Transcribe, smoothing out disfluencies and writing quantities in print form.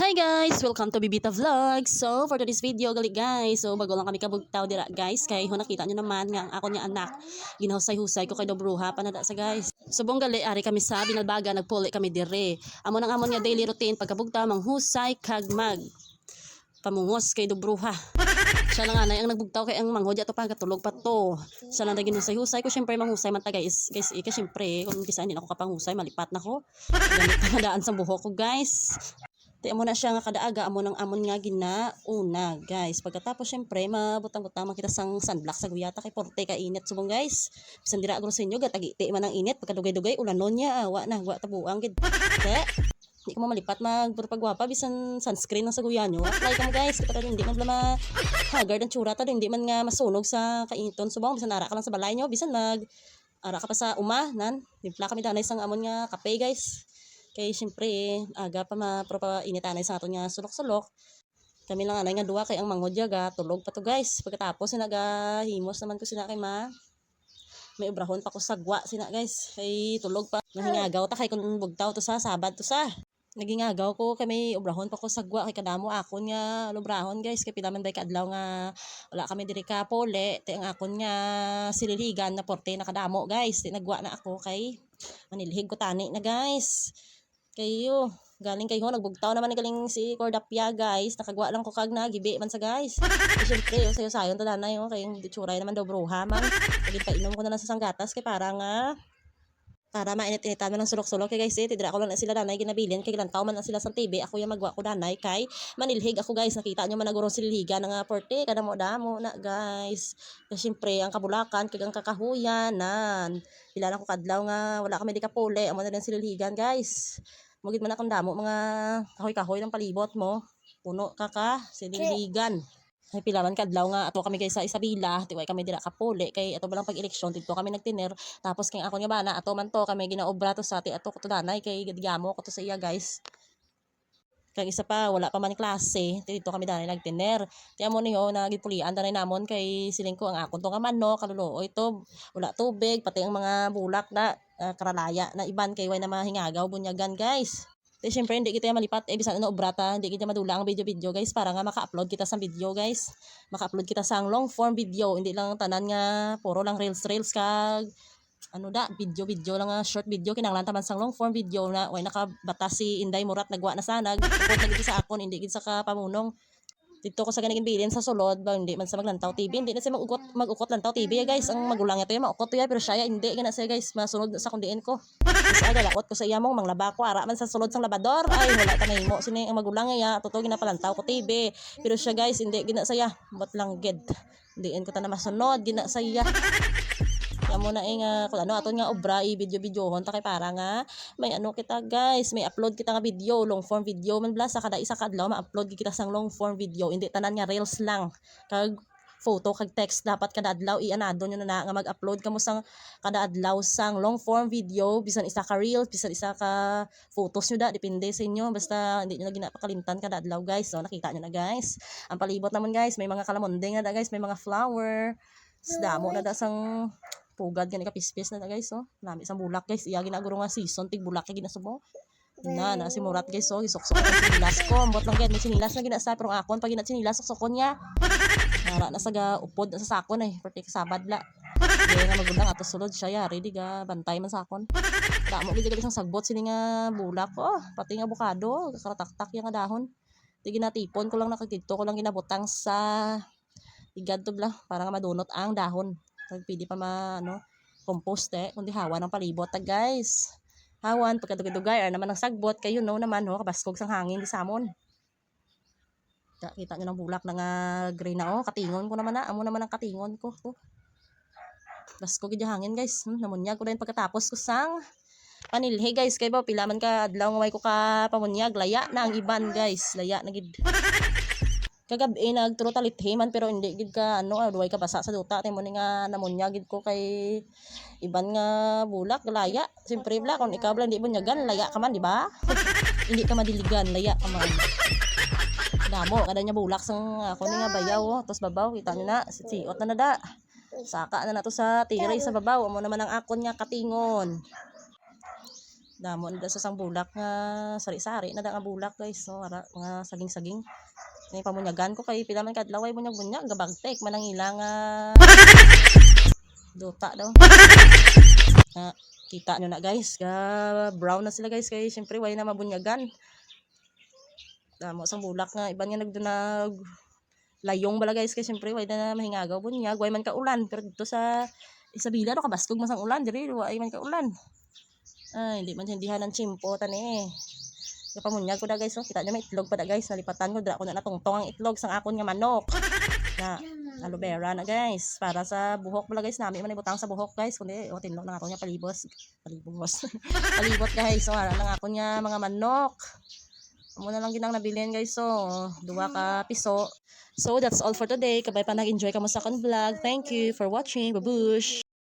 Hi guys! Welcome to Bibita Vlog. So, for today's video, gali guys. So, bago lang kami kabugtaw dira guys. Kay nakita nyo naman nga ako niya anak. Ginahusay-husay ko kay Dobruha. Panada sa guys. So, bong gali, ari kami sa Binalbaga. Nagpuli kami dire. Amon ang amon nga daily routine. Pagkabugtaw, manghusay, kagmag. Pamungos kay Dobruha. Siya lang anay ang nagbugtaw kay ang manghod ato pa katulog pa to. Siya lang naging husay-husay ko syempre manghusay man ta guys. Guys, syempre kung kisa hindi ako kapangusay malipat na ko. Gamit na daan sa buhok ko guys. Di amo na siya nga kadaaga amo nang amon nga ginauna guys. Pagkatapos syempre mabutang-butang makita sang sunblock sa guyata kay porte ka init subong guys. Bisan dira agro sa inyo gatagiti man ang init pagkadugay-dugay ulanon niya wa na wa tabuang gid. Di ko malipat magpagwapa bisan sunscreen ang sa guya nyo. Apply ka mo guys kapag hindi man lama haggard ang tsura ta hindi man nga masunog sa kainiton subong bisan ara ka lang sa balay nyo bisan ara ka pa sa umanan. Dimpla kami danay sang amon nga kape guys. Kay syempre aga pa mapropa initanay sa aton nga sulok-sulok. Kami lang anay nga duwa kay ang manghod yaga tulog pa to guys. Pagkatapos sinagahimos naman ko sina kay may ubrahon pa ko sagwa sina guys. Kay tulog pa. Nahingagaw ta kay kun bugtaw to sa sabad to sa. Nagingagaw ko kay may ubrahon pa ko sagwa kay kadamo akon nga lubrahon guys kay pilaman day kadlaw nga wala kami diri ka pole te ang akon nga sililigan na porte na kadamo guys. Di nagwa na ako kay manilhig ko tani na guys. Kayo galing kayo nagbugtaw naman galing si Cordapia guys nakagwa lang ko kag na gibi man sa guys syempre yung sayo-sayon to danay kay yung ditsuray naman daw bruha man pagin pa inom ko na lang sa sanggatas kay para mainit-initan man ng sulok-sulok kay guys tidra ko lang na sila danay ginabilin kay lantaw man na sila sa TV ako yung magwa ko danay kay manilhig ako guys nakita nyo man naguro sililiga nga porte kada mo damo na guys kasi syempre ang kabulakan kay ang kakahuyan nan pila na ko kadlaw nga wala kami di kapule amo na din sililigan guys mugid man akong damo mga kahoy-kahoy ng palibot mo puno kaka sililigan ay pila man kadlaw nga ato kami guys sa Isabela tiway kami dira kapuli kay ato balang pag-eleksyon dito kami nagtiner tapos kay ako nga bana ato man to kami ginaobra to sa ato ko to danay kay gadyamo ko to sa iya guys kay isa pa wala pa man klase dito kami danay nagtiner ti amo niyo nagpulian danay namon kay siling ko ang akon to nga manok kaluluoy to wala tubig pati ang mga bulak na karalaya na iban kay way na mahingagaw bunyagan guys. Di syempre hindi kita malipat bisan ano obrata hindi kita madula ang video guys para nga maka-upload kita sa video guys. Maka-upload kita sa long form video hindi lang tanan nga puro lang reels kag video lang nga short video kinahanglan taman sang long form video na way nakabatas si Inday Murat nagwa na sana gipod na gid sa akon hindi gid sa kapamunong dito ko sa ganang bilin sa sulod ba hindi man sa maglantaw TV hindi na siya mag-ukot lantaw TV ya guys ang magulang ito ya maukot to ya pero siya hindi gana siya guys masunod sa kundiin ko kasi aga lakot ko sa iya mong manglaba ko ara man sa sulod sang labador ay wala ta nahimo sini ang magulang ya totoo ginapalantaw ko TV pero siya guys hindi gina saya bot lang gid diin ko ta na masunod gina saya mo na nga kung ano aton nga obra i-video-videohon ta kay para nga may ano kita guys may upload kita nga video long form video man bla sa kada isa kadlaw ma-upload kita sang long form video hindi tanan nga reels lang kag photo kag text dapat kada adlaw i-anado nyo na nga mag-upload kamo sang kada adlaw sang long form video bisan isa ka reels bisan isa ka photos nyo depende sa inyo basta hindi nyo na ginapakalimtan kada adlaw guys so nakita nyo na guys ang palibot naman guys may mga kalamondeng na guys may mga flower damo na sang pugad gani ka pispis na guys so lami sang bulak guys iya ginaguro nga season tig bulak kay ginasubo na si Murat guys so isuksok ang sinilas ko ambot lang gid may sinilas na ginasa pero akon pag sinilas suksokon niya nara na sa upod sa sakon perti sabad la di nga magulang ato sulod siya yari di ga bantay man sakon damo gid sang sagbot sini nga bulak pati nga abukado karataktak yang nga dahon di ginatipon ko lang nakagdito ko lang ginabutang sa igad to bla para nga madunot ang dahon pwede pa compost kundi hawan ng palibot guys hawan pagkadugay-dugay naman ang sagbot kayo naman kabaskog sang hangin di samon kita nyo ng bulak na nga gray na katingon ko naman amo naman ang katingon ko baskog yung hangin guys namunyag ko rin pagkatapos ko sang panilhe guys kay ba pila man ka adlaw nga way ko ka pamunyag laya na ang iban guys laya na gid kagabi nagturo talithe man pero hindi gid ka duway ka basa sa duta timo ni nga namunya gid ko kay iban nga bulak laya simpre bla kun ikaw bla hindi bunyagan laya ka man di ba hindi ka madiligan laya ka man damo kada nya bulak sang ako ni nga bayaw tos babaw kita niyo na siot na nada saka na nato sa tiray sa babaw amo naman ang akon nga katingon Damo na sa sang bulak nga sari-sari na da nga bulak guys, no, ara mga saging-saging. Ni pamunyagan ko kay pila man kadlaw ay bunyag-bunyag gabagtek man ang ilang duta daw. Kita nyo na guys, brown na sila guys kay syempre way na mabunyagan. Damo sang bulak nga iban nga nagdunag layong bala guys kay syempre way na mahingagaw bunyag way man ka ulan pero dito sa Isabela no kabaskog man sang ulan diri way man ka ulan. Ay hindi man hindihan ng chimpo tani. Kapamunyag ko da guys, no? Kita nyo may itlog pa da guys, nalipatan ko dra ko na natungtong ang itlog sang akon nga manok. Na aloe vera na guys, para sa buhok pala guys, nami man ibutang sa buhok guys, kundi o tinlo na ako nya palibos. Palibot guys, so ara nang ako nya mga manok. Amo na lang ginang nabilin guys, so 2 ka piso. So that's all for today. Kabay pa nag-enjoy ka mo sa akong vlog. Thank you for watching. Babush.